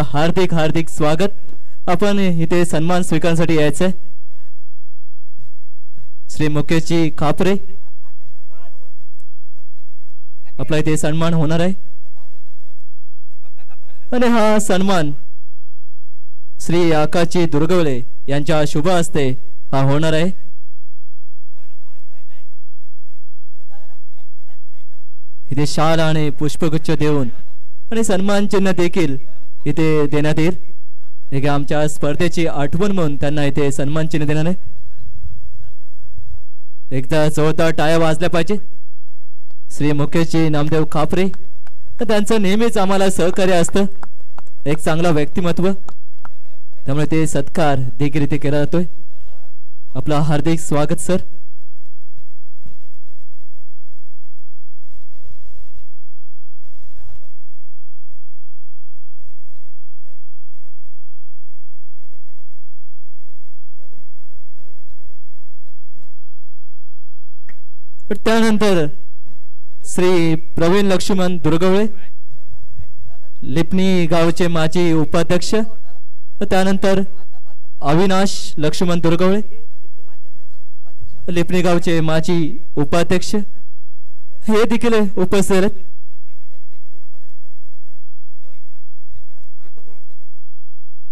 आपलं हार्दिक हार्दिक स्वागत। आपण इथे सन्मान स्वीकारण्यासाठी यायचंय। श्री मुकेशजी खापरे आपला इथे सन्मान होणार आहे आणि हा सन्मान श्री आकाशजी दुर्गवले यांच्या शुभ हस्ते हा होणार आहे। इथे शाल आणि पुष्पगुच्छ देऊन आणि सन्मान चिन्ह देखील इथे देण्यात येईल। एक आमच्या स्पर्धेची आठवण म्हणून त्यांना इथे सन्मान चिन्ह देणार आहे। एकदा जोरदार टाळ्या वाजल्या पाहिजे। श्री मुकेशजी नामदेव खापरे त्यांचं नेहमीच आम्हाला सहकार्य असतं, एक चांगला व्यक्तिमत्व, त्यामुळे ते सत्कार देखील इथे केला जातोय। आपलं हार्दिक स्वागत सर। त्यानंतर श्री प्रवीण लक्ष्मण दुर्गवळे लिपणी गावचे माजी उपाध्यक्ष, त्यानंतर अविनाश लक्ष्मण दुर्गवळे लिपणी गावचे माजी उपाध्यक्ष हे देखील उपस्थित आहेत।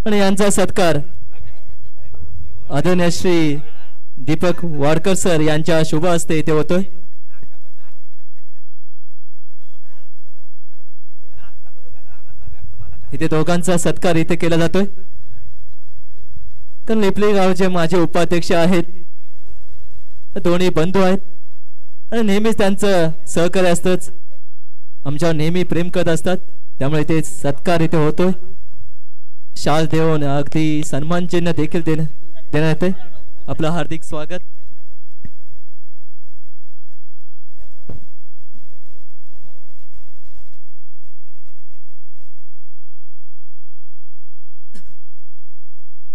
आणि यांचा सत्कार आदरणीय श्री दीपक वाडकर सर यांच्या शुभ हस्ते इथे होतोय। इथे दोघांचा सत्कार इथे केला जातोय, कारण लिपली गावचे माझे उपाध्यक्ष आहेत, दोन्ही बंधू आहेत आणि नेहमीच त्यांचं सहकार्य असतंच, आमच्यावर नेहमी प्रेम करत असतात, त्यामुळे इथे सत्कार इथे होतोय। शाल देऊन अगदी सन्मान चिन्ह देखील देण्यात येते। आपलं हार्दिक स्वागत।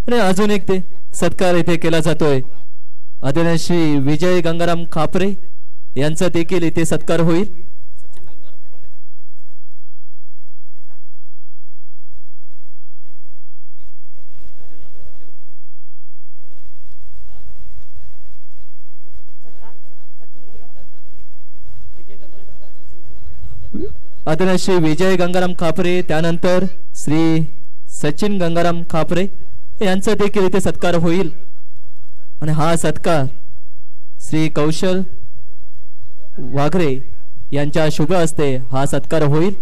आणि अजून एक ते सत्कार इथे केला जातोय। आदरणीय श्री विजय गंगाराम खापरे यांचा देखील इथे सत्कार होईल। आदरणीय श्री विजय गंगाराम खापरे, त्यानंतर श्री सचिन गंगाराम खापरे यांचा देखील इथे सत्कार होईल। आणि हा सत्कार श्री कौशल वाघरे यांच्या शुभ हस्ते हा सत्कार होईल।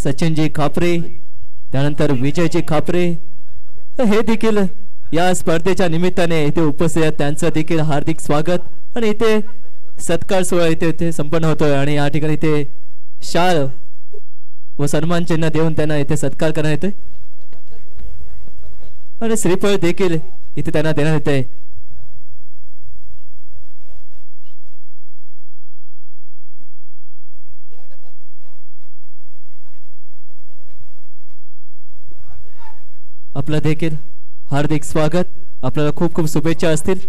सचिनजी खापरे, त्यानंतर विजयजी खापरे हे देखील या स्पर्धेच्या निमित्ताने इथे उपस्थित आहेत, त्यांचं देखील हार्दिक स्वागत। आणि इथे सत्कार सोहळा इथे संपन्न होतोय आणि या ठिकाणी इथे शाल व सन्मान चिन्ह देऊन त्यांना इथे सत्कार करण्यात येतोय आणि श्रीफळ देखील इथे त्यांना देण्यात येते। आपलं देखील हार्दिक स्वागत। आपल्याला खूप खूप शुभेच्छा असतील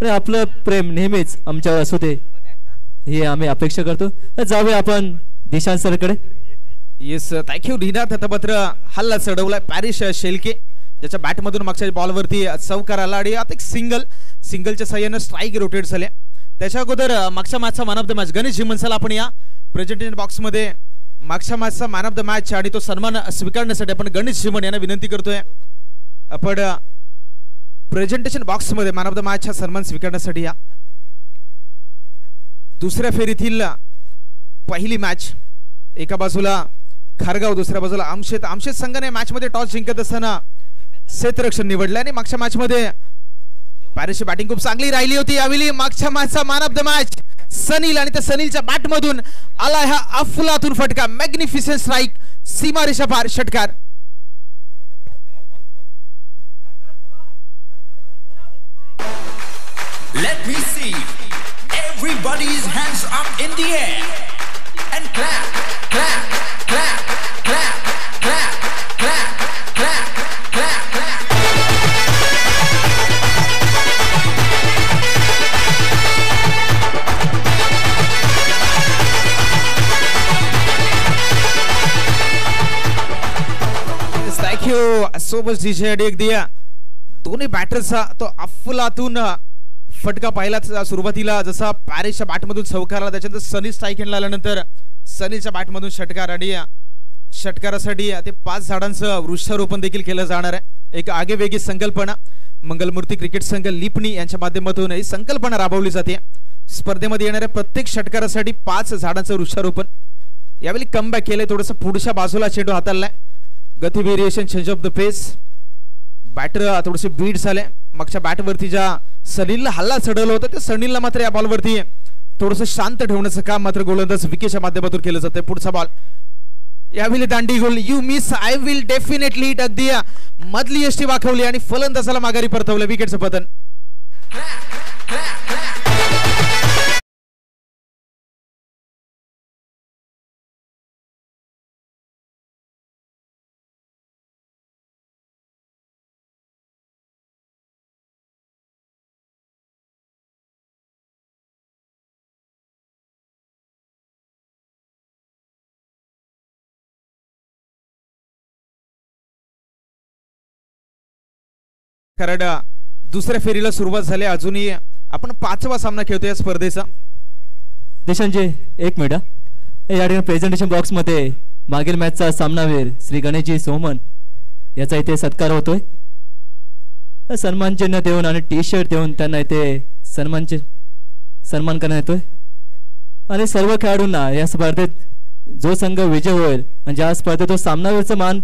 आणि आपलं प्रेम नेहमीच आमच्यावर असू दे ही आम्ही अपेक्षा करतो। जाऊया आपण दिशांत सरकडे। येस, थँक्यू रीना तथपत्र हल्ला चढवलाय पॅरिश शेलके, ज्याच्या बॅटमधून मागच्या बॉलवरती चौकार आला आणि आता एक सिंगलच्या सहाय्याने स्ट्राईक रोटेट झाले। त्याच्या अगोदर मागच्या मॅचचा man of the match Ganesh जिमनसाला आपण या प्रेझेंटेशन बॉक्समध्ये मागच्या मॅचचा मॅन ऑफ द मॅच आणि तो सन्मान स्वीकारण्यासाठी आपण गणेश जिमन यांना विनंती करतोय। आपण प्रेझेंटेशन बॉक्स मध्ये मॅन ऑफ द मॅच हा सन्मान स्वीकारण्यासाठी या। दुसऱ्या फेरीतील पहिली मॅच, एका बाजूला खारगाव, दुसऱ्या बाजूला आमशेत संघाने मॅच मध्ये टॉस जिंकत असताना क्षेत्ररक्षण निवडले आणि मागच्या मॅच मध्ये पॅरिसची बॅटिंग खूप चांगली राहिली होती। यावेळी मागच्या मॅचचा man of the match Sanil आणि त्या सनीलच्या बॅट मधून आला हा अफलातून फटका, मॅग्निफिसंट स्ट्राइक, सीमा रेषा पार षटकार। Let me see everybody's hands up in the air and clap, clap, clap, clap, clap, clap, clap, clap. सोबत डीजे आणि एक दिया दोन्ही बॅटर्सचा तो अफलातून फटका पाहिला सुरुवातीला जसा पॅरिसच्या बॅटमधून चौकार आला त्याच्यानंतर सनी स्ट्राईक हँडला आल्यानंतर सनीच्या बॅटमधून षटकार आणि षटकारासाठी ते 5 झाडांचं वृक्षारोपण देखील केलं जाणार आहे। एक आगेवेगळी संकल्पना मंगलमूर्ती क्रिकेट संघ लिपणी यांच्या माध्यमातून ही संकल्पना राबवली जाते। स्पर्धेमध्ये येणाऱ्या प्रत्येक षटकारासाठी 5 झाडांचं वृक्षारोपण। यावेळी कमबॅक केले थोडंसं पुढच्या बाजूला चेंडू हाताळलाय गती variation change of the pace batter थोडेसे बीट झाले मागच्या बॅटवरती ज्या सनीलला हल्ला चढवलं होतं त्या सनीलला मात्र या बॉलवरती थोडंसं शांत ठेवण्याचं काम मात्र गोलंदाज विकेच्या माध्यमातून केलं जातं। पुढचा बॉल यावेळी Dandi goal you miss I will definitely hit अगदी मधली यष्टी वाकवली आणि फलंदाजाला माघारी परतवलं विकेटचं पतन। कारण दुसऱ्या फेरीला सुरुवात झाली अजूनही आपण 5वा सामना खेळतोय या स्पर्धेचा। देशांचे एक मिनिट या ठिकाणी प्रेझेंटेशन बॉक्स मध्ये मागील मॅचचा सामनावीर श्री गणेशजी सोमन याचा इथे सत्कार होतोय सन्मान चिन्ह देऊन आणि टी शर्ट देऊन त्यांना इथे सन्मान करण्यात येतोय आणि सर्व खेळाडूंना या स्पर्धेत जो संघ विजय होईल आणि ज्या स्पर्धेत तो सामनावीरचा मान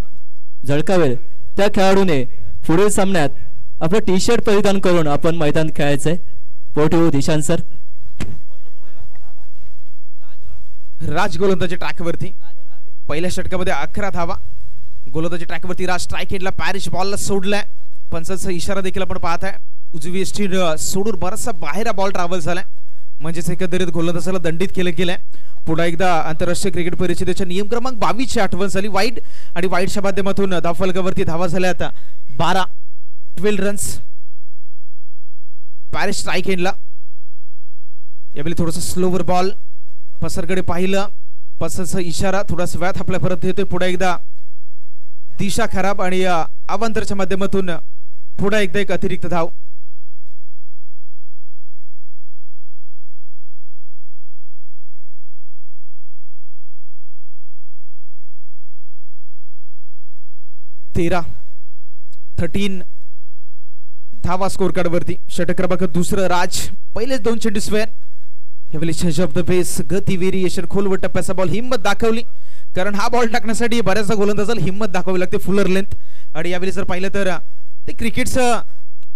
झळकावेल त्या खेळाडूने पुढील सामन्यात आपलं टी शर्ट परिधान करून आपण मैदान खेळायचंय। पोर्टिव्हो दिशांत सर राज गोलंदाजी ट्रॅकवरती पहिल्या षटकामध्ये 11 धावा गोलंदाजी ट्रॅकवरती राज स्ट्राईक हेडला पॅरिश बॉलला सोडलाय पंचांचा इशारा देखील आपण पाहत आहे उजवी यष्टी सोडून बराचसा बाहेर बॉल ट्रॅव्हल झालाय म्हणजेच एकंदरीत गोलंदाजाला दंडित केलंय। पुन्हा एकदा आंतरराष्ट्रीय क्रिकेट परिषदेच्या नियम क्रमांक 22 ची आठवण झाली वाईड आणि वाईडच्या माध्यमातून धावफलकावरती धावा झाल्या आता 12 रन्स पॅरिस स्ट्राईक हेडला यावेळी थोडंसं स्लोवर बॉल पसरकडे पाहिलं पसरचा इशारा थोडासा वेळात आपल्या परत येतोय पुन्हा एकदा दिशा खराब आणि अवांतरच्या माध्यमातून पुन्हा एकदा एक अतिरिक्त धाव। तेरा 13 धावा स्कोर कार्ड वरती षटक क्रमांक दुसरं राज पहिलेच 2 चेंडू स्क्वेअर यावेळी चेंज ऑफ द पेस गती व्हेरिएशन खोलवर टप्प्याचा बॉल हिम्मत दाखवली कारण हा बॉल टाकण्यासाठी बऱ्याचदा गोलंदाजाला हिम्मत दाखवावी लागते फुलर लेंथ आणि यावेळी जर पाहिलं तर ते क्रिकेटचं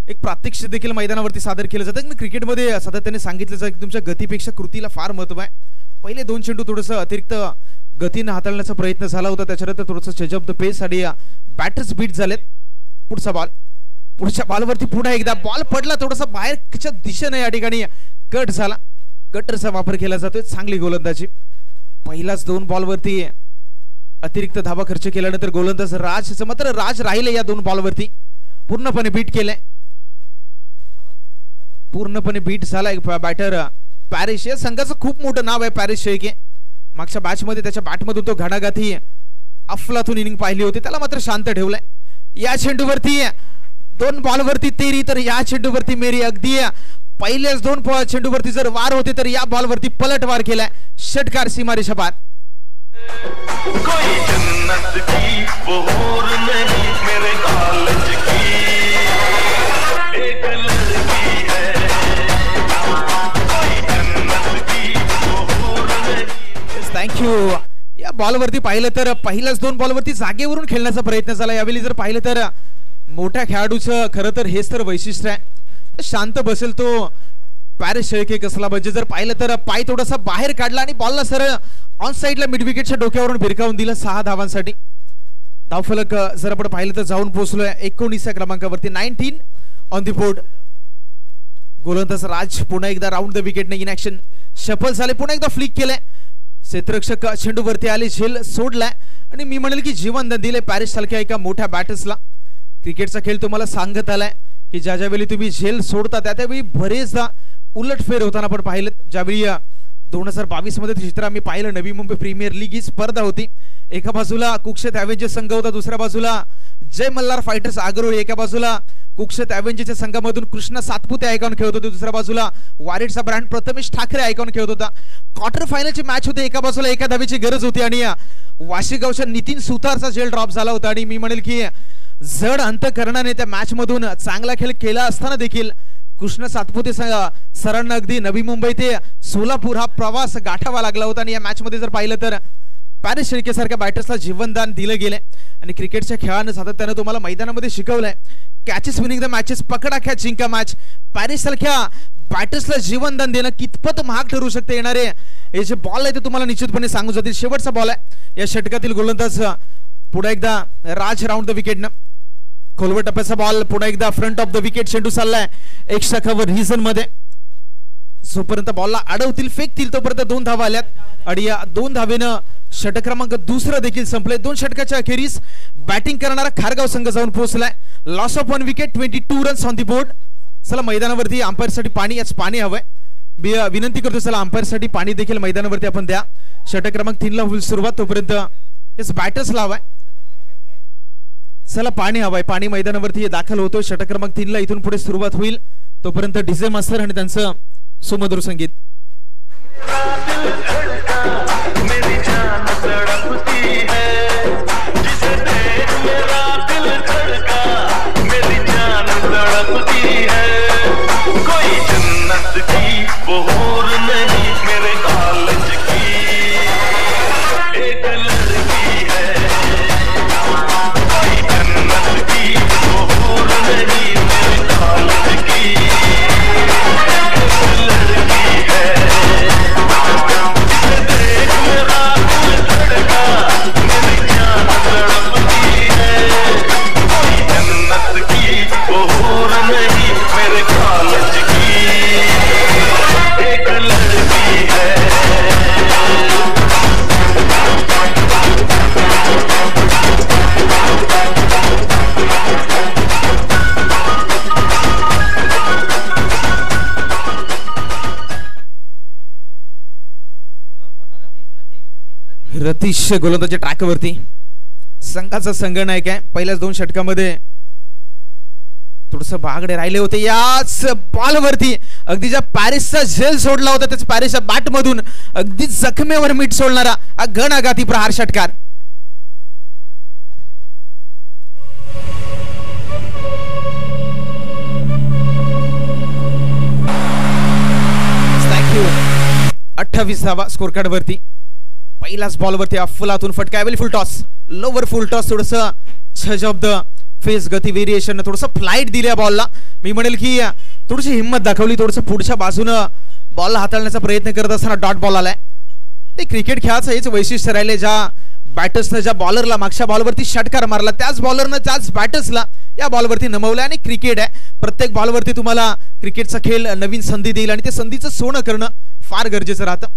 एक प्रात्यक्षिक देखील मैदानावरती सादर केलं जातं क्रिकेटमध्ये सातत्याने सांगितलं जातं की तुमच्या गतीपेक्षा कृतीला फार महत्त्व आहे। पहिले 2 चेंडू थोडंसं अतिरिक्त गतीने हाताळण्याचा प्रयत्न झाला होता त्याच्यानंतर थोडंसं चेंज ऑफ द पेस आणि बॅटर्स बीट झालेत। पुढचा बॉल पुढच्या बॉलवरती पुन्हा एकदा बॉल पडला थोडासा बाहेरच्या दिशेने या ठिकाणी कट झाला कटरचा वापर केला जातोय चांगली गोलंदाजी पहिलाच 2 बॉलवरती अतिरिक्त धावा खर्च केल्यानंतर गोलंदाज राजचं मात्र राज राहिले या 2 बॉलवरती पूर्णपणे बीट केलंय पूर्णपणे बीट झालाय बॅटर पॅरिस या संघाचं खूप मोठं नाव आहे पॅरिस शेख मागच्या मॅच मध्ये त्याच्या बॅटमधून तो घणाघाती अफलातून इनिंग पाहिली होती त्याला मात्र शांत ठेवलंय। या चेंडूवरती 2 बॉलवरती तेरी तर या चेंडूवरती मेरी अगदी पहिल्याच 2 चेंडूवरती जर वार होते तर या बॉलवरती पलटवार केलाय षटकार सीमारेषा पार। थँक्यू या बॉलवरती पाहिलं तर पहिल्याच 2 बॉलवरती जागेवरून खेळण्याचा प्रयत्न झाला यावेळी जर पाहिलं तर मोठ्या खेळाडूचं खरं तर हेच तर वैशिष्ट्य आहे शांत बसेल तो पॅरिस शेख कसला म्हणजे जर पाहिलं तर पाय थोडासा बाहेर काढला आणि बॉलला सरळ ऑन साइडला मिड विकेटच्या डोक्यावरून भिरकावून दिलं 6 धावांसाठी। धावफलक जर आपण पाहिलं तर जाऊन पोहोचलोय 19 क्रमांकावरती 19 ऑन द बोर्ड। गोलंदाज राज पुन्हा एकदा राऊंड द विकेटने इन ऍक्शन सफल झाले पुन्हा एकदा फ्लिक केलंय क्षेत्ररक्षक चेंडूवरती आले झेल सोडलाय आणि मी म्हणेल की जीवन दिले पॅरिस सारख्या एका मोठ्या बॅटर्सला। क्रिकेटचा खेळ तुम्हाला सांगत आलाय की ज्यावेळी तुम्ही झेल सोडता त्यावेळी बरेचदा उलटफेर होताना आपण पाहिलं ज्यावेळी 2022 मध्ये चित्र आम्ही पाहिलं नवी मुंबई प्रीमियर लीग ही स्पर्धा होती एका बाजूला कुक्षेत ॲव्हेंजर्स संघ होता दुसऱ्या बाजूला जय मल्हार फायटर्स आगरोळी एका बाजूला कुक्षत ॲव्हेंजरच्या संघामधून कृष्ण सातपुते आयकॉन खेळत होते, दुसऱ्या बाजूला वारीडचा ब्रँड प्रथमेश ठाकरे आयकॉन खेळत होता. क्वार्टर फायनलची मॅच होती, एका बाजूला एका धावेची गरज होती आणि वाशीगावच्या नितीन सुतारचा जेल ड्रॉप झाला होता आणि मी म्हणेल की जड अंतकरणाने त्या मॅच मधून चांगला खेळ केला असताना देखील कृष्ण सातपुते सरांना अगदी नवी मुंबई ते सोलापूर हा प्रवास गाठावा लागला होता. आणि या मॅच मध्ये जर पाहिलं तर पॅरिस शेळकेसारख्या बॅटर्सला जीवनदान दिलं गेलंय आणि क्रिकेटच्या खेळानं सातत्यानं तुम्हाला मैदानामध्ये शिकवलंय कॅचेस विनिंग द मॅचेस, पकडा कॅच जिंका मॅच. पॅरिस सारख्या बॅटर्सला जीवनदान देणं कितपत महाग ठरू शकते. येणारे हे जे बॉल आहे ते तुम्हाला निश्चितपणे सांगू जातील. शेवटचा बॉल आहे या षटकातील गोलंदाज पुढे एकदा राज राऊंड द विकेटनं, खोलवर टप्प्याचा बॉल पुढे एकदा फ्रंट ऑफ द विकेट, चेंडू चाललाय एक्स्ट्रा कव्हर रिझन मध्ये. जोपर्यंत बॉलला अडवतील फेकतील तोपर्यंत 2 धावा आल्यात आणि या 2 धावेनं षटक क्रमांक दुसरा देखील संपले. 2 षटकाच्या अखेरीस बॅटिंग करणारा खारगाव संघ जाऊन पोहोचलाय. Loss of 1 wicket, 22 runs on the board. चला मैदानावरती अंपायरसाठी पाणी, याच पाणी हवंय. मी विनंती करतो चला अंपायरसाठी पाणी देखील मैदानावरती आपण द्या. षटक क्रमांक 3 ला होईल सुरुवात, तोपर्यंत हेच बॅटर्स लावाय. चला पाणी हवाय, पाणी मैदानावरती दाखल होतो. षटक क्रमांक 3 ला इथून पुढे सुरुवात होईल, तोपर्यंत डीजे मास्टर आणि त्यांचं सुमधुर संगीत. रतीश गोलंदाजी ट्रॅकवरती, संघाचा संघनायक आहे. पहिल्याच 2 षटकामध्ये थोडस बागडे राहिले होते. याच बॉलवरती अगदी ज्या पॅरिसचा झेल सोडला होता त्याच पॅरिसच्या बॅट मधून अगदी जखमेवर मीठ सोडणारा घणाघाती प्रहार षटकार. थँक्यू. 28 धावा स्कोर कार्ड वरती. पहिलाच बॉल वरती अफलातून फटका, full toss, lower full toss, थोडस छज ऑफ द फेस गती व्हेरिएशन, थोडस फ्लाइट दिल्या बॉलला. मी म्हणेल की थोडीशी हिंमत दाखवली, थोडस पुढच्या बाजूनं बॉल हाताळण्याचा प्रयत्न करत असताना डॉट बॉल आलाय. ते क्रिकेट खेळाचं हेच वैशिष्ट्य राहिले, ज्या बॅटर्सनं ज्या बॉलरला मागच्या बॉलवरती षटकार मारला त्याच बॉलरनं त्याच बॅटर्सला या बॉलवरती नमवलंय. आणि क्रिकेट आहे, प्रत्येक बॉलवरती तुम्हाला क्रिकेटचा खेळ नवीन संधी देईल आणि ते संधीचं सोनं करणं फार गरजेचं राहतं.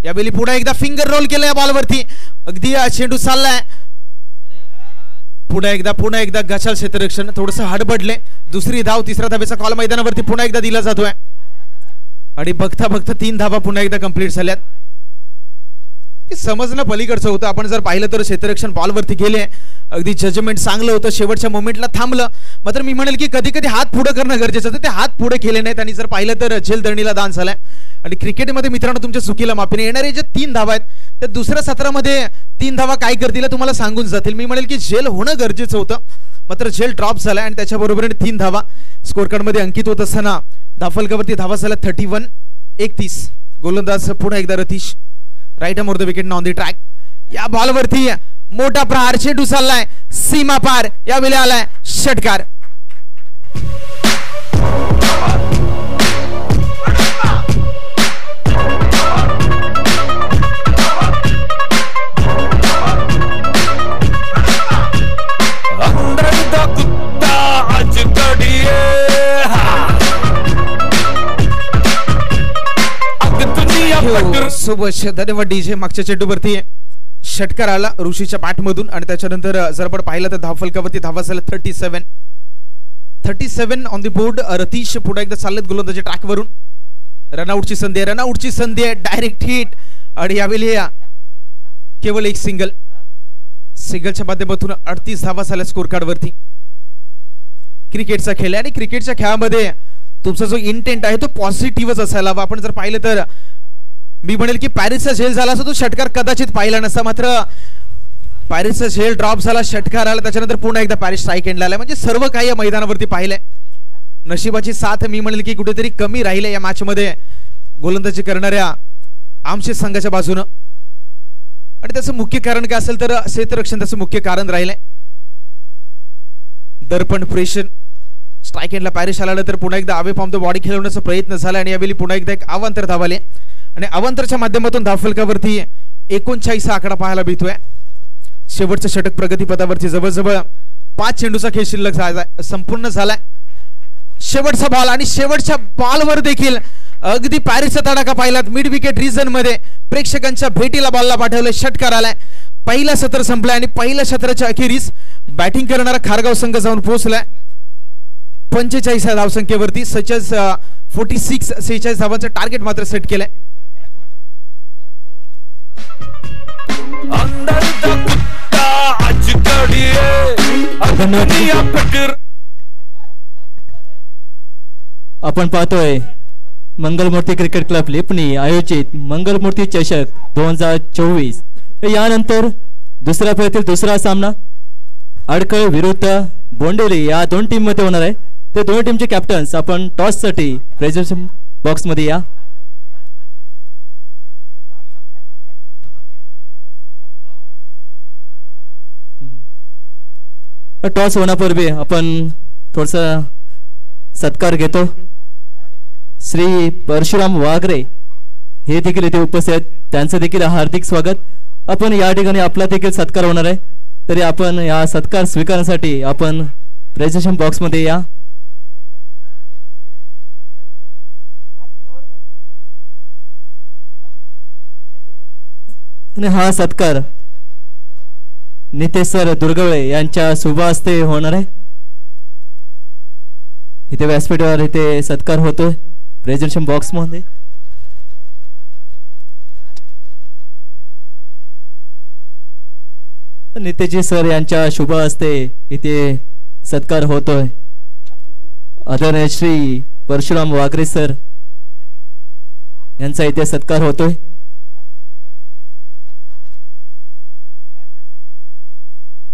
यावेळी पुन्हा एकदा फिंगर रोल केलं या बॉलवरती, अगदी चेंडू चाललाय. पुन्हा एकदा गचाल क्षेत्ररक्षण, थोडंसं हडबडले. दुसरी धाव, तिसऱ्या धावेचा कॉल मैदानावरती पुन्हा एकदा दिला जातोय आणि बघता बघता 3 धावा पुन्हा एकदा कंप्लीट झाल्यात. समजणं पलीकडचं होतं. आपण जर पाहिलं तर क्षेत्ररक्षण बॉलवरती गेले, अगदी जजमेंट चांगलं होतं, शेवटच्या मोमेंटला थांबलं. मात्र मी म्हणेल की कधी कधी हात पुढे करणं गरजेचं होतं, ते हात पुढे केले नाहीत आणि जर पाहिलं तर झेल दरणीला दान झालाय. आणि क्रिकेटमध्ये मित्रांनो तुमच्या चुकीला माफी, येणारे जे 3 धावा आहेत त्या दुसऱ्या सत्रामध्ये 3 धावा काय करतील तुम्हाला सांगून जातील. मी म्हणेल की झेल होणं गरजेचं होतं, मात्र झेल ड्रॉप झालाय आणि त्याच्याबरोबरीने 3 धावा स्कोर कार्ड मध्ये अंकित होत असताना धाफलकावरती धावा झाल्या 31-31. गोलंदाज पुन्हा एकदा Ratish, right more the wicket on the track. या बॉलवरती मोठा प्रहार, चेंडू चाललाय सीमा पार, यावेळी आलाय षटकार. सोबत धन्यवाद डीजे. मागच्या चेंडूवरती षटकार आला ऋषीच्या बॅट मधून आणि त्याच्यानंतर जर आपण पाहिलं तर धावफलकावरती धावा झाल्या 37 ऑन द बोर्ड. रतीश पुढे एकदा चाललेत गोलंदाजी ट्रॅकवरून. रनआउटची संधी आहे, डायरेक्ट हिट आणि यावेळी केवळ एक सिंगल. सिंगलच्या माध्यमातून 38 धावा झाल्या स्कोर कार्ड वरती. क्रिकेटचा खेळ आणि क्रिकेटच्या खेळामध्ये तुमचा जो इंटेंट आहे तो पॉझिटिव्हच असायला हवा. आपण जर पाहिलं तर मी म्हणेल की पॅरिसचा झेल झाला असता तो षटकार कदाचित पाहिला नसता, मात्र पॅरिसचा झेल ड्रॉप झाला, षटकार आला, त्याच्यानंतर पुन्हा एकदा पॅरिस स्ट्राईक एंडला आला. म्हणजे सर्व काही या मैदानावरती पाहिलंय. नशिबाची साथ मी म्हणेल की कुठेतरी कमी राहिले या मॅच मध्ये गोलंदाजी करणाऱ्या आमचे संघाच्या बाजूनं. आणि त्याचं मुख्य कारण काय असेल तर क्षेत्ररक्षण त्याचं मुख्य कारण राहिलंय. दर्पण प्रेशर स्ट्राईक एंडला पॅरिस आला तर पुन्हा एकदा अवे फ्रॉम द बॉडी खेळवण्याचा प्रयत्न झाला आणि यावेळी पुन्हा एकदा एक अवांतर धावाले आणि अवांतरच्या माध्यमातून धावफलकावरती 39 हा आकडा पाहायला मिळतोय. शेवटचं षटक प्रगतीपथावरती जवळजवळ 5 चेंडूचा खेळ शिल्लक संपूर्ण झालाय. शेवटचा बॉल आणि शेवटच्या बॉलवर देखील अगदी पॅरिसचा तडाखा पाहिलात. मिड विकेट रिजन मध्ये प्रेक्षकांच्या भेटीला बॉलला पाठवलं, षटकार आलाय. पहिला सत्र संपलाय आणि पहिल्या सत्राच्या अखेरीस बॅटिंग करणारा खारगाव संघ जाऊन पोहोचलाय 45 या धावसंख्येवरती. 46 धावांचं टार्गेट मात्र सेट केलंय. आपण पाहतोय मंगलमूर्ती क्रिकेट क्लब लिपणी आयोजित मंगलमूर्ती चषक 2024. यानंतर दुसऱ्या फेरीतील दुसरा सामना अडकळ विरुद्ध बोंडेली या दोन टीम मध्ये होणार आहे. ते दोन टीमचे कॅप्टन्स आपण टॉस साठी प्रेझेंटेशन बॉक्स मध्ये या. टॉस होण्यापूर्वी आपण थोडसा सत्कार घेतो. श्री परशुराम वाघरे हे देखील इथे उपस्थित आहेत, त्यांचं देखील हार्दिक स्वागत. आपण या ठिकाणी आपला देखील सत्कार होणार आहे, तरी आपण या सत्कार स्वीकारण्यासाठी आपण प्रेझेंटेशन बॉक्स मध्ये या. आणि हा सत्कार नितेश सर दुर्गवळे यांच्या शुभ हस्ते होणार आहे. इथे व्यासपीठावर इथे सत्कार होतोय प्रेझेंटेशन बॉक्स मध्ये. नितेशजी सर यांच्या शुभ हस्ते इथे सत्कार होतोय. आदरणीय श्री परशुराम वाघरे सर यांचा इथे सत्कार होतोय.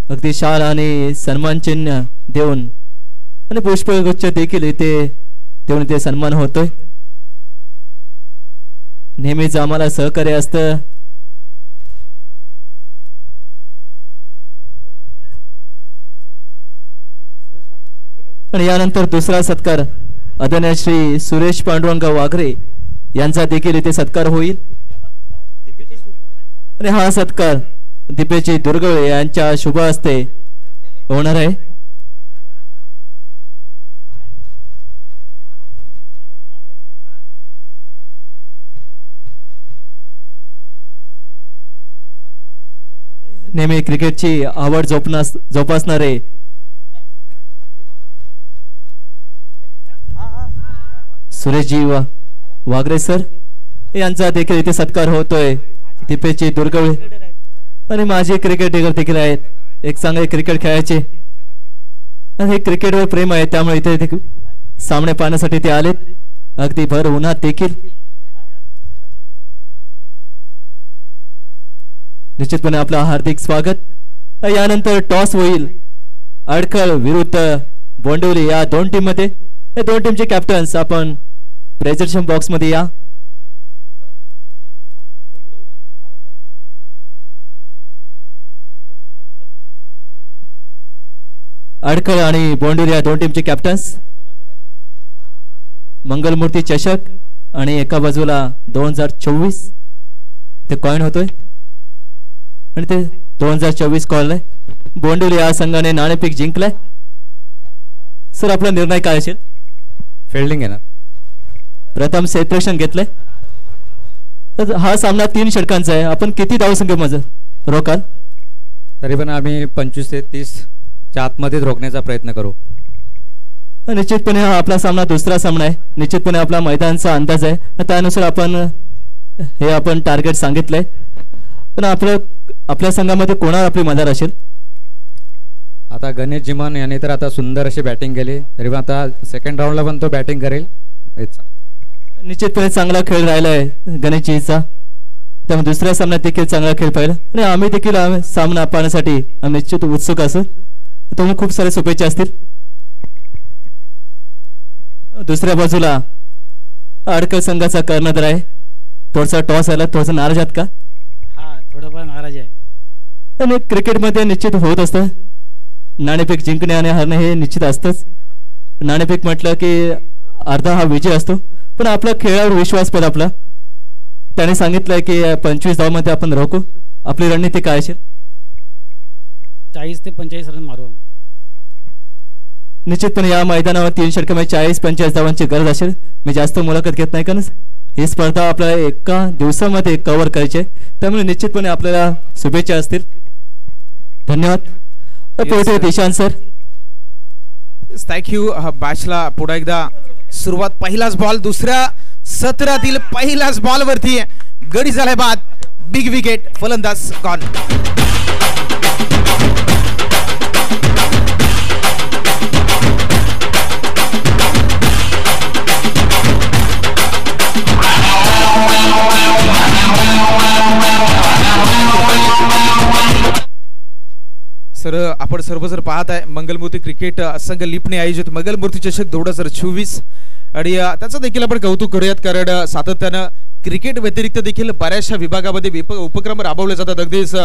अगदी शाल आणि सन्मान चिन्ह देऊन आणि पुष्पगुच्छ देखील इथे देऊन इथे सन्मान होतोय. नेहमीच आम्हाला सहकार्य असतं. आणि यानंतर दुसरा सत्कार आदरणीय श्री सुरेश पांडुरंग वाघरे यांचा देखील इथे सत्कार होईल. आणि हा सत्कार दीपेशजी दुर्गवळे यांच्या शुभ हस्ते होणार आहे. नेहमी क्रिकेटची आवड जोपासणारे सुरेशजी वाघरे सर यांचा देखील इथे सत्कार होतोय. दीपेशजी दुर्गवळे आणि माझे क्रिकेटर देखील आहेत, एक चांगले क्रिकेट खेळायचे आणि हे क्रिकेटवर प्रेम आहे, त्यामुळे इथे सामने पाहण्यासाठी ते आलेत अगदी भर उन्हात देखील. निश्चितपणे आपलं हार्दिक स्वागत. यानंतर टॉस होईल अडखळ विरुद्ध बोंडवली या दोन टीम मध्ये. या दोन टीमचे कॅप्टन्स आपण प्रेझेंटेशन बॉक्स मध्ये या. अडखळ आणि बोंडवली या दोन टीमचे कॅप्टन्स. मंगलमूर्ती चषक आणि एका बाजूला 2024 ते कॉइन होतोय आणि ते 2024 कॉल आहे. बोंडवली या संघाने नाणेफेक जिंकलाय. सर आपला निर्णय काय असेल? फिल्डिंग येणार. प्रथम क्षेत्ररक्षण घेतलंय. हा सामना 3 षटकांचा आहे. आपण किती धावसंख्येमध्ये रोकाल? तरी पण आम्ही 25 ते 30 च्या आतमध्येच रोखण्याचा प्रयत्न करू. निश्चितपणे हा आपला सामना दुसरा सामना आहे. निश्चितपणे आपला मैदानाचा अंदाज आहे, त्यानुसार आपण हे टार्गेट सांगितलंय. पण आपलं आपल्या संघामध्ये कोणावर आपली मदार असेल? आता गणेश जिमान याने तर आता सुंदर अशी बॅटिंग केली, तरी पण आता सेकंड राऊंडला पण तो बॅटिंग करेल. निश्चितपणे चांगला खेळ राहिला आहे गणेशजीचा, त्यामुळे दुसऱ्या सामन्यात देखील चांगला खेळ पाहिला आणि आम्ही देखील सामना पाहण्यासाठी आम्ही निश्चित उत्सुक असू. तुम्हाला खूप सारे शुभेच्छा असतील. दुसऱ्या बाजूला अडकल संघाचा कर्णधार आहे. थोडासा टॉस आला, थोडासा नाराज आहात का? हा, थोडाफार नाराज आहे. आणि क्रिकेटमध्ये निश्चित होत असतं, नाणेफेक जिंकणे आणि हरणे हे निश्चित असतंच. नाणेफेक म्हटलं की अर्धा हा विजय असतो, पण आपला खेळावर विश्वास पण आपला. त्याने सांगितलंय की 25 धावांमध्ये आपण रोखू. आपली रणनीती काय असेल? 40 ते 45 रन मारू. निश्चितपणे या मैदानावर 3 षटकांमध्ये 40-45 धावांची गरज असेल. मी जास्त मुलाखत घेत नाही, कारण ही स्पर्धा आपल्याला एका दिवसामध्ये कव्हर करायची आहे, त्यामुळे निश्चितपणे आपल्याला शुभेच्छा असतील. धन्यवाद. Ishant sir, thank you. बॅचला पुढे एकदा सुरुवात. पहिलाच बॉल, दुसऱ्या सत्रातील पहिल्याच बॉल वरती गडी झालाय बाद. बिग विकेट, फलंदाज गॉन. सर, आपण सर्व जर पाहत आहे मंगलमूर्ती क्रिकेट संघ लिपणे आयोजित मंगलमूर्ती चषक 2024 आणि त्याचं देखील आपण कौतुक करूयात, कारण सातत्यानं क्रिकेट व्यतिरिक्त देखील बऱ्याचशा विभागामध्ये उपक्रम राबवले जातात. अगदीच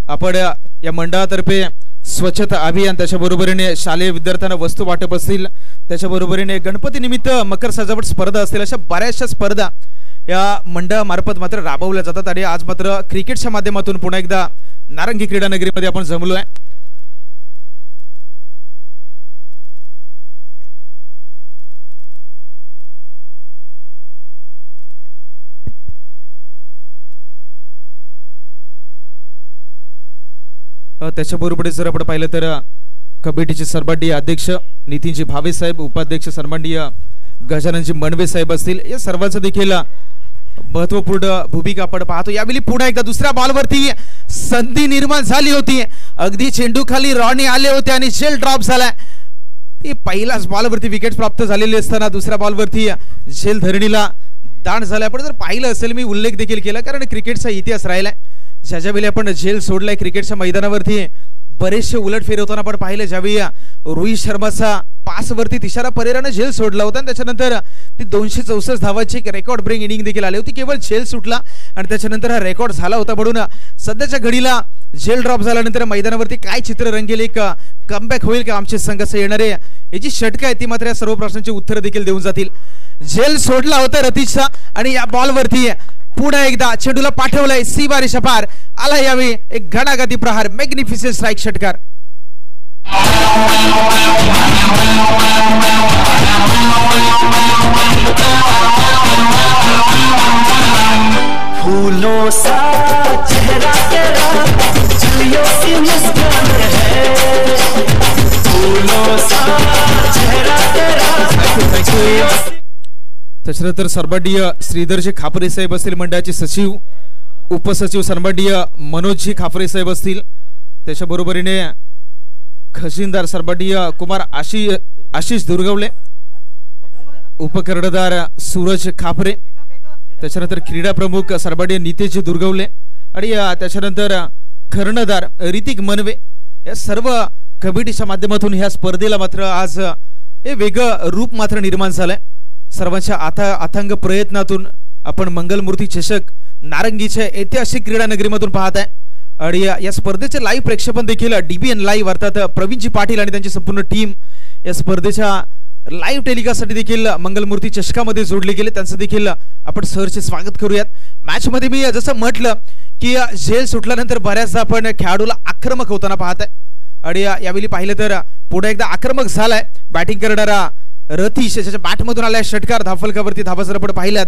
आपण या मंडळातर्फे स्वच्छता अभियान, त्याच्याबरोबरीने शालेय विद्यार्थ्यांना वस्तू वाटप असतील, त्याच्याबरोबरीने गणपती निमित्त मकर सजावट स्पर्धा असतील, अशा बऱ्याचशा स्पर्धा या मंडळामार्फत मात्र राबवल्या जातात. आणि आज मात्र क्रिकेटच्या माध्यमातून पुन्हा एकदा नारंगी क्रीडा नगरीमध्ये आपण जमलो आहे. त्याच्याबरोबर जर आपण पाहिलं तर कमिटीचे सन्माननीय अध्यक्ष नितीनजी भावे साहेब, उपाध्यक्ष सन्माननीय गजाननजी मनवे साहेब असतील, या सर्वांचं देखील महत्वपूर्ण भूमिका आपण पाहतो. यावेळी पुन्हा एकदा दुसऱ्या बॉलवरती संधी निर्माण झाली होती. अगदी चेंडू खाली रॉनी आले होते आणि झेल ड्रॉप झालाय. ती पहिल्याच बॉलवरती विकेट प्राप्त झालेली असताना दुसऱ्या बॉलवरती झेल धरणीला दाण झालाय. पण जर पाहिलं असेल, मी उल्लेख देखील केला, कारण क्रिकेटचा इतिहास राहिलाय. ज्यावेळी आपण झेल सोडलाय क्रिकेटच्या मैदानावरती, बरेचसे उलटफेर होताना आपण पाहिलं. ज्यावेळी रोहित शर्माचा 5 वरती तिशारा परेरानं झेल सोडला होता आणि त्याच्यानंतर ती 264 धावांची रेकॉर्ड ब्रेक इनिंग देखील आली होती. केवळ झेल सुटला आणि त्याच्यानंतर हा रेकॉर्ड झाला होता. म्हणून सध्याच्या घडीला झेल ड्रॉप झाल्यानंतर मैदानावरती काय चित्र रंगेल, एक कमबॅक होईल का आमचे संघाचे येणारे याची षटकं आहे ती मात्र या सर्व प्रश्नांची उत्तरं देखील देऊन जातील. झेल सोडला होता रतीशचा आणि या बॉलवरती पुन्हा एकदा चेंडूला पाठवलंय सीमारी शपार. आला यावेळी एक घणाघाती प्रहार, मॅग्निफिसेंट स्ट्राइक षटकार. फूलों सा चेहरा तेरा, चलियों सी मुस्कान है. फूलों सा चेहरा तेरा. त्याच्यानंतर सन्माननीय श्रीधरजी खापरे साहेब असतील, मंडळाचे सचिव, उपसचिव सन्माननीय मनोजजी खापरे साहेब असतील, त्याच्याबरोबरीने खजिनदार सन्माननीय कुमार आशिष दुर्गवले, उपकर्णधार सूरज खापरे, त्याच्यानंतर क्रीडा प्रमुख सन्माननीय नितेशजी दुर्गवले आणि त्याच्यानंतर कर्णधार ऋतिक मनवे. या सर्व कमिटीच्या माध्यमातून ह्या स्पर्धेला मात्र आज हे वेगळं रूप मात्र निर्माण झालंय. सर्वांच्या अथांग प्रयत्नातून आपण मंगलमूर्ती चषक नारंगीच्या ऐतिहासिक क्रीडा नगरीमधून पाहत आहे. आणि या स्पर्धेचे लाईव्ह प्रक्षेपण देखील DBN लाईव्ह अर्थात प्रवीणजी पाटील आणि त्यांची संपूर्ण टीम या स्पर्धेच्या लाईव्ह टेलिकास्टसाठी देखील मंगलमूर्ती चषकामध्ये जोडले गेले. त्यांचं देखील आपण सहर्ष स्वागत करूयात. मॅच मध्ये मी जसं म्हटलं की झेल सुटल्यानंतर बऱ्याचदा आपण खेळाडूला आक्रमक होताना पाहत आहे आणि यावेळी पाहिलं तर पुढे एकदा आक्रमक झालाय. बॅटिंग करणारा रतीश याच्या बॅटमधून आलाय षटकार. धावफलकावरती धावा जर आपण पाहिल्यात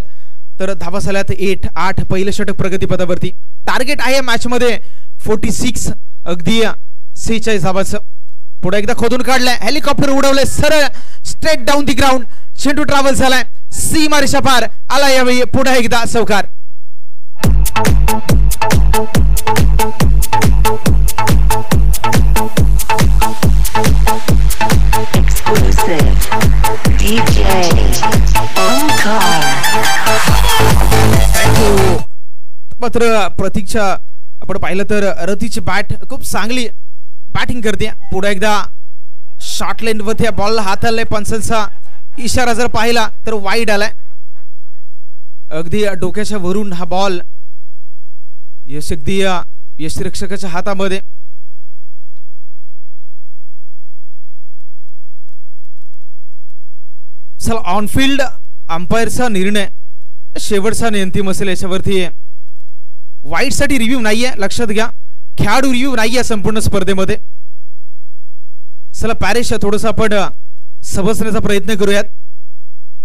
तर धावा झाल्यात 8. पहिलं षटक प्रगतीपथावरती. टार्गेट आहे मॅच मध्ये 46, अगदी 46 धावांचं. पुढे एकदा खोदून काढलाय, हेलिकॉप्टर उडवलंय सरळ स्ट्रेट डाऊन दी ग्राउंड. चेंडू ट्रॅव्हल झालाय सीमा रेषा पार. आला यावेळी पुढे एकदा चौकार. exclusive DJ Omkar. मात्र प्रतीक्षा आपण पाहिलं तर रतीची बॅट खूप चांगली बॅटिंग करते. पुढे एकदा शॉर्ट लेन वरती बॉल हाताळलाय. पंचांचा इशारा जर पाहिला तर वाईड आलाय. अगदी डोक्याच्या वरून हा बॉल यष्टिरक्षकाच्या हातामध्ये. चला ऑनफिल्ड अंपायरचा निर्णय शेवटचा अंतिम असेल. याच्यावरती वाईट साठी रिव्ह्यू नाहीये, लक्षात घ्या. खेळाडू रिव्ह्यू नाहीये संपूर्ण स्पर्धेमध्ये. चला पॅरिश थोडस आपण समजण्याचा प्रयत्न करूयात.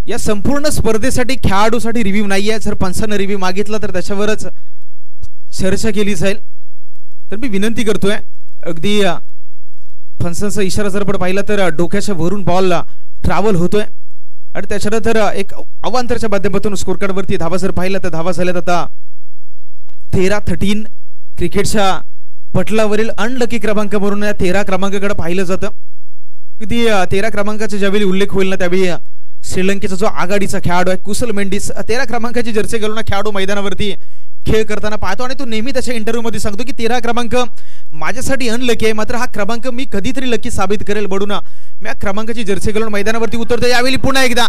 या संपूर्ण स्पर्धेसाठी खेळाडूसाठी रिव्ह्यू नाहीये. जर पंचांना रिव्ह्यू मागितला तर त्याच्यावरच चर्चा केली जाईल. तर मी विनंती करतोय, अगदी पंचांचा इशारा जर आपण पाहिला तर डोक्याच्या वरून बॉल ट्रॅव्हल होतोय आणि त्याच्यानंतर एक अवांतरच्या माध्यमातून स्कोर कार्ड वरती धावा जर पाहिला तर धावा झाल्यात आता 13-13. क्रिकेटच्या पटलावरील अनलकी क्रमांक म्हणून या 13 क्रमांकाकडे पाहिलं जातं. अगदी 13 क्रमांकाचा ज्यावेळी उल्लेख होईल ना त्यावेळी श्रीलंकेचा जो आघाडीचा खेळाडू आहे कुशल मेंडिस 13 क्रमांकाची जर्सी घालून खेळाडू मैदानावरती खेळ करताना पाहतो आणि तो नेहमी त्याच्या इंटरव्ह्यू मध्ये सांगतो की 13 क्रमांक माझ्यासाठी अनलकी आहे, मात्र हा क्रमांक मी कधीतरी लकी साबित करेल म्हणून मी या क्रमांकाची जर्सी घालून मैदानावरती उतरतो. यावेळी पुन्हा एकदा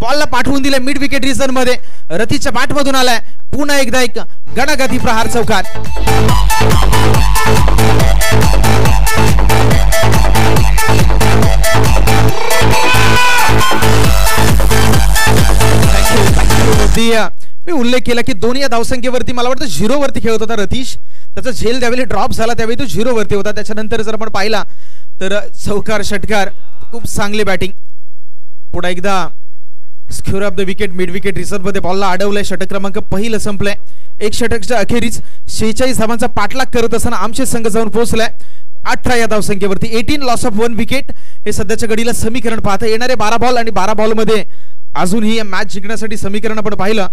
बॉलला पाठवून दिले मिड विकेट रिजन मध्ये. रतीच्या बॅट मधून आलाय पुन्हा एकदा एक गणागती प्रहार चौकार. मी उल्लेख केला की दोन्ही या धावसंख्येवरती मला वाटतं 0 वरती खेळत होता रतीश. त्याचा झेल त्यावेळी ड्रॉप झाला त्यावेळी तो 0 वरती होता. त्याच्यानंतर जर आपण पाहिला तर चौकार षटकार खूप चांगली बॅटिंग. पुढे एकदा square of the wicket mid wicket reserve मध्ये बॉलला अडवलंय. षटक क्रमांक पहिलं संपलंय. एक षटकच्या अखेरीस 46 धावांचा पाठलाग करत असताना आमचे संघ जाऊन पोहोचलाय 18 या धावसंख्येवरती. 18 लॉस ऑफ 1 विकेट हे सध्याच्या घडीला समीकरण पाहता. येणारे 12 बॉल आणि 12 बॉल मध्ये अजूनही मॅच जिंकण्यासाठी समीकरण आपण पाहिलं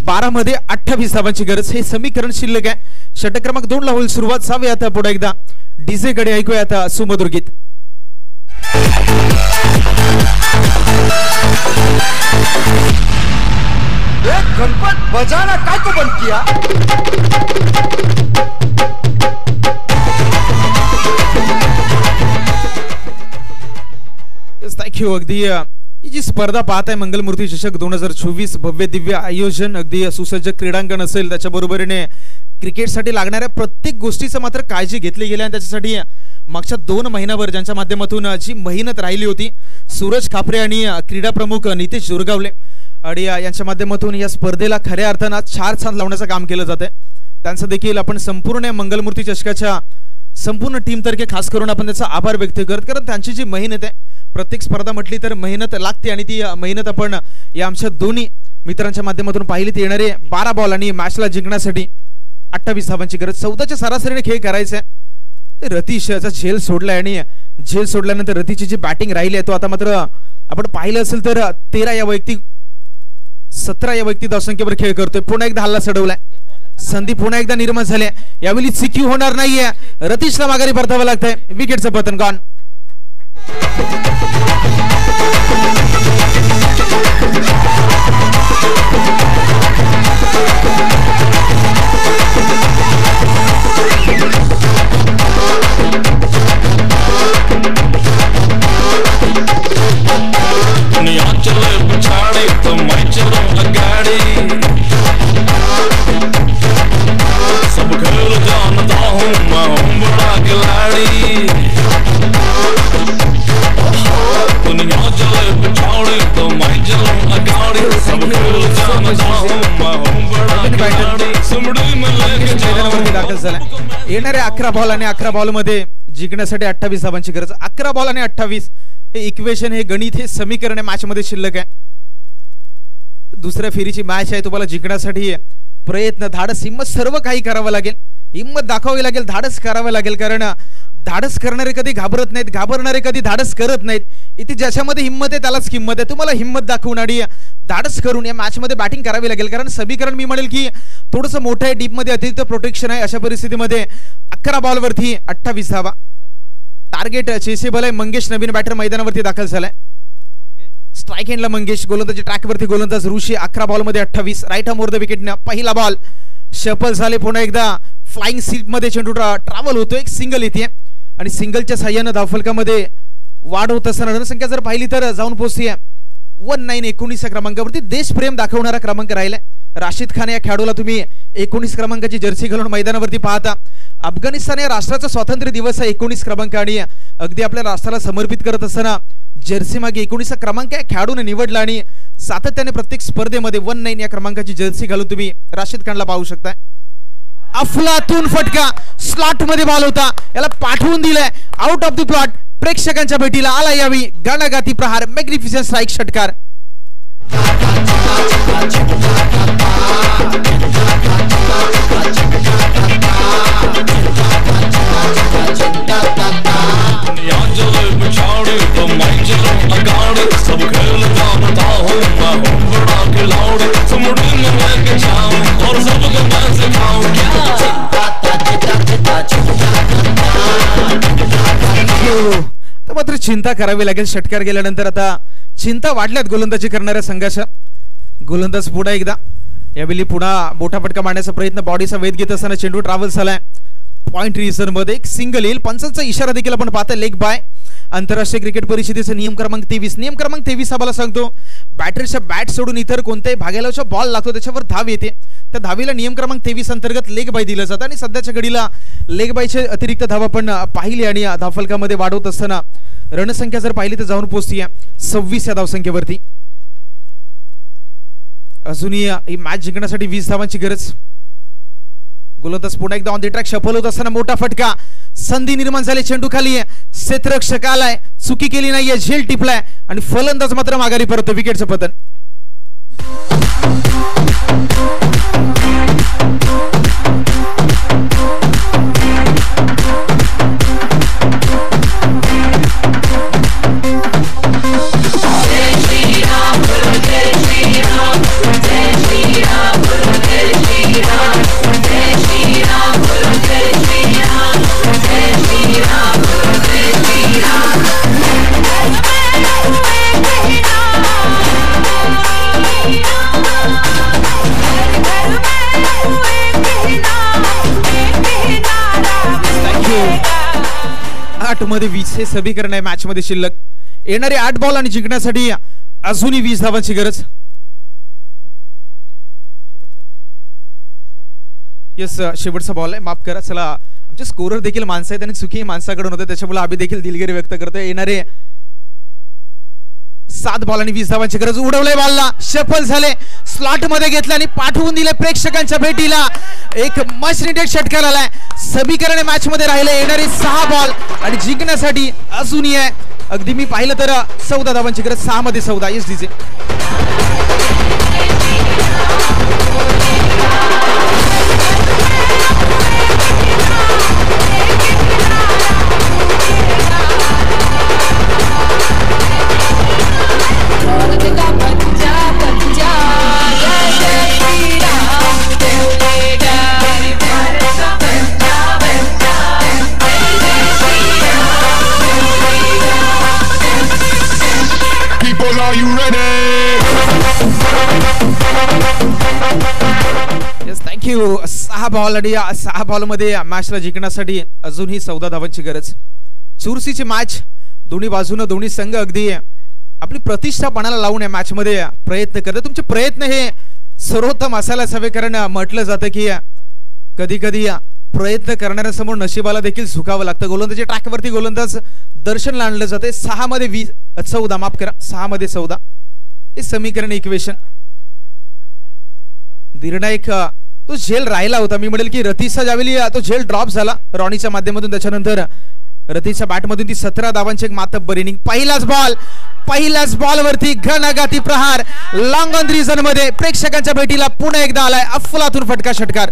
12 मध्ये 28 धावांची गरज. हे समीकरण शिल्लक आहे. षटक क्रमांक 2 ला होईल सुरुवात. जाऊया आता पुढे एकदा डीजे कडे ऐकूया आता सुमधुर गीत. गणपत बजाना काय तो बंद किया. थँक्यू. अगदी ही जी स्पर्धा पाहत आहे मंगलमूर्ती चषक 2024 भव्य दिव्य आयोजन. अगदी सुसज्ज क्रीडांगण असेल त्याच्याबरोबरीने क्रिकेटसाठी लागणाऱ्या प्रत्येक गोष्टीचं मात्र काळजी घेतली गेली आणि त्याच्यासाठी मागच्या 2 महिन्याभर ज्यांच्या माध्यमातून जी मेहनत राहिली होती सूरज खापरे आणि क्रीडा प्रमुख नितेश जोरगावले आणि यांच्या माध्यमातून या स्पर्धेला खऱ्या अर्थानं 4 चांद लावण्याचं काम केलं जाते. त्यांचं देखील आपण संपूर्ण मंगलमूर्ती चषकाच्या संपूर्ण टीम तर्फे खास करून आपण त्याचा आभार व्यक्त करत. कारण त्यांची जी मेहनत आहे प्रत्येक स्पर्धा म्हटली तर मेहनत लागते आणि ती मेहनत आपण या आमच्या दोन्ही मित्रांच्या माध्यमातून पाहिली. ती येणारे 12 बॉल आणि मॅचला जिंकण्यासाठी 28 धावांची गरज. 14च्या सरासरीने खेळ करायचा आहे. रतीश याचा झेल सोडलाय आणि झेल सोडल्यानंतर रतीची जी बॅटिंग राहिली आहे तो आता मात्र आपण पाहिलं असेल तर 17 या वैयक्तिक धावसंख्येवर खेळ करतोय. पुन्हा एकदा हल्ला चढवलाय. संधी पुन्हा एकदा निर्माण झाली. यावेळी सिक्यू होणार नाहीये. रतीशला माघारी परतावं लागतंय. विकेटचं पतन गॉन. दुनिया चले पछाड़ी तो मैं चलूं अगाड़ी. सब खेल जानता हूँ मैं हूँ बड़ा खिलाड़ी. दुनिया चले पछाड़ी तो मैं चलूं अगाड़ी. सब खेल जानता हूँ मैं हूँ बड़ा खिलाड़ी. सुमड़ी में लेके दाखल झाला. येणारे 11 बॉल आणि 11 बॉल मध्ये जिंकण्यासाठी 28 धावांची गरज. 11 बॉल आणि 28 हे इक्वेशन हे गणित हे समीकरण मॅच मध्ये शिल्लक आहे. दुसऱ्या फेरीची मॅच आहे. तुम्हाला जिंकण्यासाठी प्रयत्न धाडस हिम्मत सर्व काही करावं लागेल. हिम्मत दाखवावी लागेल. धाडस करावं लागेल. कारण धाडस करणारे कधी घाबरत नाहीत. घाबरणारे कधी धाडस करत नाहीत. इथे ज्याच्यामध्ये हिम्मत आहे त्यालाच किंमत आहे. तुम्हाला हिम्मत दाखवून आणि धाडस करून या मॅच मध्ये बॅटिंग करावी लागेल. कारण समीकरण मी म्हणेल की थोडंसं मोठं आहे. डीप मध्ये अतिरिक्त प्रोटेक्शन आहे. अशा परिस्थितीमध्ये 11 बॉल वरती 28 धावा. टार्गेट चेसेबल आहे. मंगेश नवीन बॅटर मैदानावरती दाखल झालाय. स्ट्राईक एंडला मंगेश, गोलंदाजी ट्रॅकवरती गोलंदाज ऋषी. 11 बॉलमध्ये 28. Right arm over the wicket. पहिला बॉल शफल झाले. पुन्हा एकदा फ्लाइंग सीट मध्ये चेंडू ट्रॅव्हल होतो. एक सिंगल येते आणि सिंगलच्या साह्यानं धावफलकामध्ये वाढ होत असताना रणसंख्या जर पाहिली तर जाऊन पोहोचते 1919 क्रमांकावरती. देशप्रेम दाखवणारा क्रमांक राहिलाय. राशिद खान या खेळाडूला तुम्ही 19 क्रमांकाची जर्सी घालून मैदानावरती पाहता. अफगाणिस्तान या राष्ट्राचा स्वातंत्र्य दिवस आहे 19 क्रमांक आणि अगदी आपल्या राष्ट्राला समर्पित करत असताना जर्सी मागे 19 क्रमांक या खेळाडूने निवडला आणि सातत्याने प्रत्येक स्पर्धेमध्ये 19 या क्रमांकाची जर्सी घालून तुम्ही राशिद खानला पाहू शकताय. अफलातून फटका स्लॉट मध्ये बॉल होता, याला पाठवून दिलाय आउट ऑफ द प्लॉट. प्रेक्षकांच्या भेटीला आला यावी गाणागाती प्रहार. मॅग्निफिसंट स्ट्राईक षटकार. मात्र चिंता करावी लागेल षटकार गेल्यानंतर. आता चिंता वाढल्यात गोलंदाजी करणाऱ्या संघाच्या. गोलंदाज पुढे एकदा यावेळी पुन्हा मोठा फटका मारण्याचा प्रयत्न. बॉडीचा वेध घेत असताना चेंडू ट्रॅव्हल झालाय पॉइंट रिझन मध्ये. एक सिंगल येईल. पंचांचा इशारा देखील आपण पाहतोय. Leg bye. आंतरराष्ट्रीय क्रिकेट परिषदेचा नियम क्रमांक 23. नियम क्रमांक 23 आम्हाला सांगतो बॅटरच्या बॅट सोडून इतर कोणत्याही भाग्याला बॉल लागतो त्याच्यावर धाव येते. त्या धावीला नियम क्रमांक 23 अंतर्गत लेग बाय दिलं जातं आणि सध्याच्या घडीला लेग बायचे अतिरिक्त धाव आपण पाहिली आणि धावफलकामध्ये वाढवत असताना रणसंख्या जर पाहिली तर जाऊन पोहोचती 26 या धावसंख्येवरती. अजूनही ही मॅच जिंकण्यासाठी 20 धावांची गरज. गोलंदाज पुन्हा एकदा ऑन द ट्रॅक सफल होत असताना मोठा फटका. संधी निर्माण झाली. चेंडू खाली क्षेत्ररक्षक आलाय. चुकी केली नाहीये. झेल टिपलाय आणि फलंदाज मात्र माघारी परत. विकेटचं पतन. मध्ये 20 हे समीकरण आहे मॅच मध्ये शिल्लक. येणारे 8 बॉल आणि जिंकण्यासाठी अजूनही 20 धावांची गरज. यस शेवटचा बॉल आहे. माफ करा. चला आमचे स्कोरर देखील माणसं आहेत आणि चुकी माणसाकडून होते त्याच्यामुळे आम्ही देखील दिलगिरी व्यक्त करतोय. येणारे 7 बॉल आणि 20 धावांची गरज. उडवलंय बॉलला. सफल झाले. स्लॉट मध्ये घेतलं आणि पाठवून दिले प्रेक्षकांच्या भेटीला. एक मच निडेड षटकार आलाय. समीकरण मॅच मध्ये राहिले. येणारे 6 बॉल आणि जिंकण्यासाठी अजूनही आहे अगदी मी पाहिलं तर 14 धावांची गरज. 6 मध्ये 14. Yes DJ. थँक्यू. 6 बॉल आणि 6 बॉल मध्ये मॅचला जिंकण्यासाठी अजूनही 14 धावांची गरज. चुरशीची मॅच. दोन्ही बाजूने दोन्ही संघ अगदी आपली प्रतिष्ठा पणाला लावून या मॅच मध्ये प्रयत्न करतात. तुमचे प्रयत्न हे सर्वोत्तम असायलाच हवे कारण म्हटलं जातं की कधी कधी प्रयत्न करणाऱ्यासमोर नशिबाला देखील झुकावं लागतं. गोलंदाजी ट्रॅकवरती गोलंदाज दर्शनला आणलं जाते. 6 मध्ये 14 माफ करा 6 मध्ये 14 हे समीकरण इक्वेशन. निर्णायक तो झेल राहिला होता. मी म्हणेल की रतीचा ज्यावेळी तो झेल ड्रॉप झाला रॉनीच्या माध्यमातून त्याच्यानंतर रतीच्या बॅटमधून ती 17 धावांची एक मातब्बर इनिंग. पहिल्याच बॉल वरती घणाघाती प्रहार. लॉंग ऑन रिझन मध्ये प्रेक्षकांच्या भेटीला पुन्हा एकदा आलाय अफलातून फटका षटकार.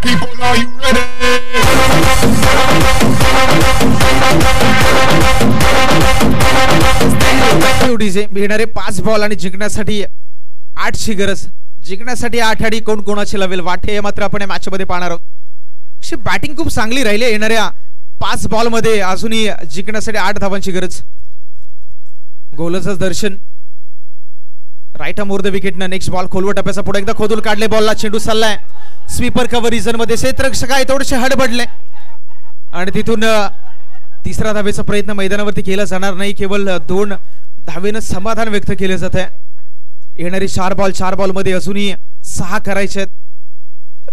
People, are you ready? Yes, thank you DJ. येणारे 5 बॉल आणि जिंकण्यासाठी 8ची गरज. जिंकण्यासाठी 8 आणि कोण कोणाची लावेल वाट हे मात्र आपण या मॅच मध्ये पाहणार आहोत. अशी बॅटिंग खूप चांगली राहिली. येणाऱ्या 5 बॉल मध्ये अजूनही जिंकण्यासाठी 8 धावांची गरज. गोलंदाज दर्शन राईट मोर द विकेट ना. नेक्स्ट बॉल खोलवर टप्प्याचा पुढे एकदा खोदून काढले. बॉलला चेंडू चाललाय स्वीपर कव्हर रिझन मध्ये. क्षेत्ररक्षक आहे थोडेसे हडबडले आणि तिथून तिसरा धावेचा प्रयत्न मैदानावरती केला जाणार नाही. केवळ 2 धावेनं समाधान व्यक्त केले जात आहे. येणारी 4 बॉल मध्ये अजूनही 6 करायचे आहेत.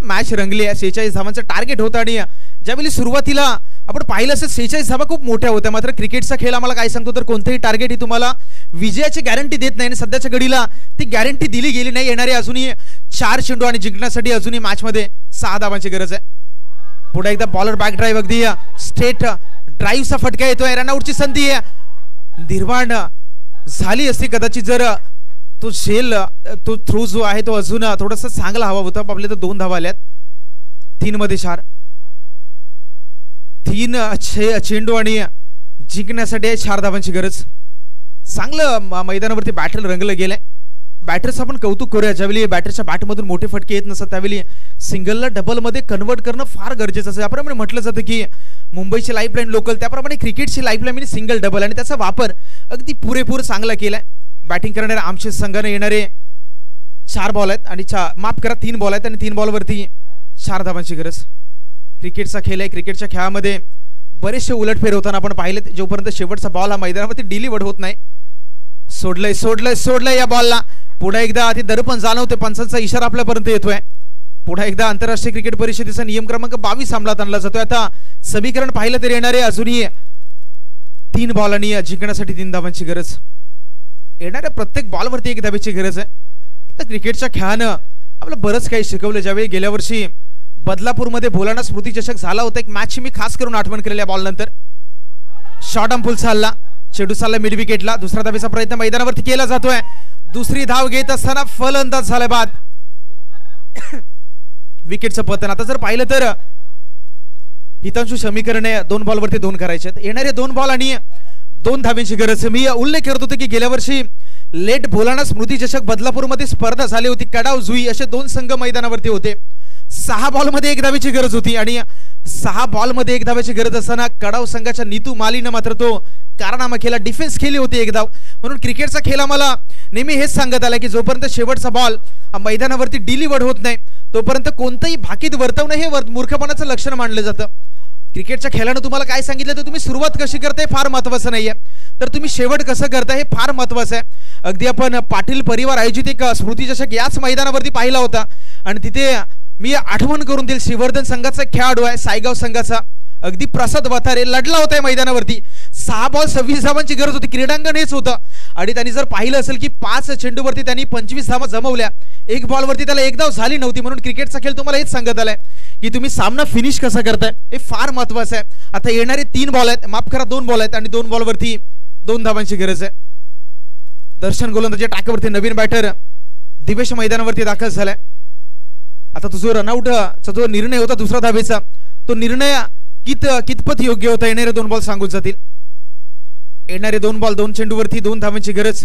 मॅच रंगली आहे. 46 धावांचं टार्गेट होतं आणि ज्यावेळी सुरुवातीला आपण पाहिलं असेल 46 धावा खूप मोठ्या होत्या. मात्र क्रिकेटचा खेळ आम्हाला काय सांगतो तर कोणतेही टार्गेट ही तुम्हाला विजयाची गॅरंटी देत नाही आणि सध्याच्या घडीला ती गॅरंटी दिली गेली नाही. येणारे अजूनही 4 चेंडू आणि जिंकण्यासाठी अजूनही मॅच मध्ये 6 धावांची गरज आहे. पुढे एकदा बॉलर बॅक ड्राईव्ह अगदी स्ट्रेट ड्राईव्हचा फटका येतोय. रनआउटची संधी निर्माण झाली असती कदाचित जर तो तो थ्रू जो आहे तो अजून थोडासा चांगला हवा होता. आपले तर 2 धावा आल्यात. 3 मध्ये 4. 3 चेंडू आणि जिंकण्यासाठी 4 धावांची गरज. चांगलं मैदानावरती बॅटर रंगलं गेलंय. बॅटर्स आपण कौतुक करूया. ज्यावेळी बॅटरच्या बॅटमधून मोठे फटके येत नसतात त्यावेळी सिंगलला डबल मध्ये कन्वर्ट करणं फार गरजेचं असतं. याप्रमाणे म्हटलं जातं की मुंबईची लाईफलाईन लोकल त्याप्रमाणे क्रिकेटची लाईफलाईन म्हणजे सिंगल डबल आणि त्याचा वापर अगदी पुरेपूर चांगला केलाय. बॅटिंग करणाऱ्या आमच्या संघाने येणारे 4 बॉल आहेत आणि 3 बॉल आहेत आणि 3 बॉलवरती 4 धावांची गरज. क्रिकेटचा खेळ आहे. क्रिकेटच्या खेळामध्ये बरेचसे उलटफेर होताना आपण पाहिले. जोपर्यंत शेवटचा बॉल हा मैदानावरती डिलिव्हर्ड होत नाही. सोडलंय या बॉलला. पुढे एकदा आधी दर्पण जाणवते. पंचांचा इशारा आपल्यापर्यंत येतोय. पुढे एकदा आंतरराष्ट्रीय क्रिकेट परिषदेचा नियम क्रमांक 22 अंमलात आणला जातोय. आता समीकरण पाहिलं तर येणारे अजूनही 3 बॉल आणि जिंकण्यासाठी 3 धावांची गरज. येणाऱ्या प्रत्येक बॉलवरती 1 धावेची गरज आहे. तर क्रिकेटच्या खेळानं आपलं बरंच काही शिकवलं. ज्यावेळी गेल्या वर्षी बदलापूरमध्ये भोलाना स्मृती चषक झाला होता. एक मॅचची मी खास करून आठवण केलेल्या बॉल नंतर शॉर्ट अंपुलचा हल्ला. चेंडू चालला मिड विकेटला. दुसरा धावेचा प्रयत्न मैदानावरती केला जातोय. दुसरी धाव घेत असताना फलंदाज झाला बाद. विकेटचं पतन. आता जर पाहिलं तर हितांशु समीकरणे 2 बॉलवरती 2 करायचे. येणारे 2 बॉल आणि 2 धावेची गरज. मी उल्लेख करत होतो की गेल्या वर्षी लेट भोलाना स्मृती चषक बदलापूरमध्ये स्पर्धा झाली होती. कडाव जुई असे 2 संघ मैदानावरती होते. 6 बॉलमध्ये 1 धावेची गरज होती आणि 6 बॉलमध्ये 1 धावेची गरज असताना कडाव संघाच्या नीतू मालीनं मात्र तो कारनामा केला. डिफेन्स केली होती 1 धाव. म्हणून क्रिकेटचा खेळ आम्हाला नेहमी हेच सांगत आला की जोपर्यंत शेवटचा बॉल मैदानावरती डिलिव्हर्ड होत नाही तोपर्यंत कोणतंही भाकीत वर्तवणं हे मूर्खपणाचं लक्षण मानलं जातं. क्रिकेटच्या खेळानं तुम्हाला काय सांगितलं तर तुम्ही सुरुवात कशी करताय फार महत्त्वाचं नाहीये, तर तुम्ही शेवट कसं करताय हे फार महत्त्वाचं आहे. अगदी आपण पाटील परिवार आयोजित एक स्मृती चषक याच मैदानावरती पाहिला होता आणि तिथे मी आठवण करून देईल श्रीवर्धन संघाचा खेळाडू आहे सायगाव संघाचा अगदी प्रसाद वथारे लढला होता मैदानावरती. 6 बॉल 26 धावांची गरज होती. क्रीडांगण हेच होतं आणि त्यांनी जर पाहिलं असेल की 5 चेंडूवरती त्यांनी 25 धावा जमवल्या. 1 बॉलवरती त्याला 1 धाव झाली नव्हती. म्हणून क्रिकेटचा खेळ तुम्हाला हेच सांगत आलाय की तुम्ही सामना फिनिश कसा करताय हे फार महत्त्वाचं आहे. आता येणारे 3 बॉल आहेत, माफ करा 2 बॉल आहेत आणि 2 बॉलवरती 2 धावांची गरज आहे. दर्शन गोलंदाजी टाकावरती नवीन बॅटर दिवेश मैदानावरती दाखल झालाय. आता तो जो रनआउटचा जो निर्णय होता दुसरा धावेचा तो निर्णय कितपत योग्य होता येणारे 2 बॉल सांगून जातील. येणारे 2 बॉल 2 चेंडूवरती 2 धावांची गरज.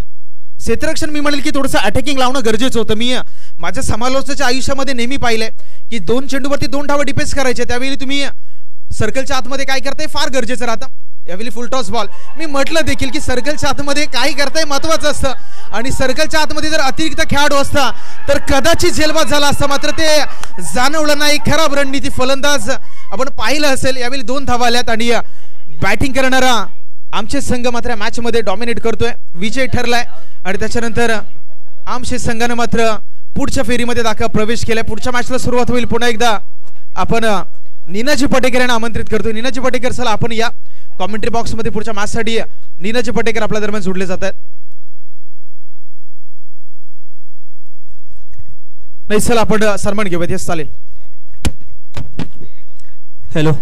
क्षेत्ररक्षण मी म्हणेल की थोडंसं अटॅकिंग लावणं गरजेचं होतं. मी माझ्या समालोचनाच्या आयुष्यामध्ये नेहमी पाहिलंय की 2 चेंडूवरती 2 धावा डिफेन्स करायचे. त्यावेळी तुम्ही सर्कलच्या आतमध्ये काय करताय फार गरजेचं राहतं. यावेळी फुल टॉस बॉल. मी म्हटलं देखील की सर्कलच्या आतमध्ये काय करताय महत्वाचं असतं आणि सर्कलच्या आतमध्ये जर अतिरिक्त खेळाडू असता तर कदाचित झेलबाद झाला असता. मात्र ते जाणवलं नाही. खराब रणनीती. फलंदाज आपण पाहिलं असेल. यावेळी 2 धावा आल्यात आणि बॅटिंग करणारा आमचे संघ मात्र मॅच मध्ये डॉमिनेट करतोय. विजय ठरलाय आणि त्याच्यानंतर आमचे संघाने मात्र पुढच्या फेरीमध्ये प्रवेश केलाय. पुढच्या मॅचला सुरुवात होईल. पुन्हा एकदा आपण नीनाजी पटेकर यांना आमंत्रित करतोय. नीनाजी पटेकर चला आपण या कॉमेंट्री बॉक्स मध्ये पुढच्या मॅच साठी नीनाजी पटेकर आपल्या दरम्यान जोडले जात आहेत. नाही चला आपण सन्मान घेऊयात. येस चालेल. हॅलो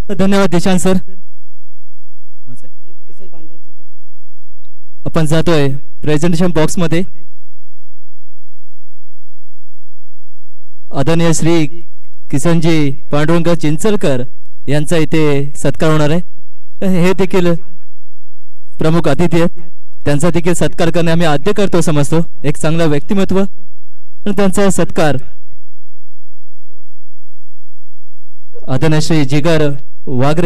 धन्यवाद दिशांत सर. आपण जातोय प्रेझेंटेशन बॉक्स मध्ये. आदरणीय श्री किसनजी पांडुरंग चिंचलकर यांचा इथे सत्कार होणार आहे. हे देखील प्रमुख अतिथी आहेत. त्यांचा देखील सत्कार करणे आम्ही आद्य करतो समजतो. एक चांगला व्यक्तिमत्व आणि त्यांचा सत्कार आदरणीय श्री जिगर वागरे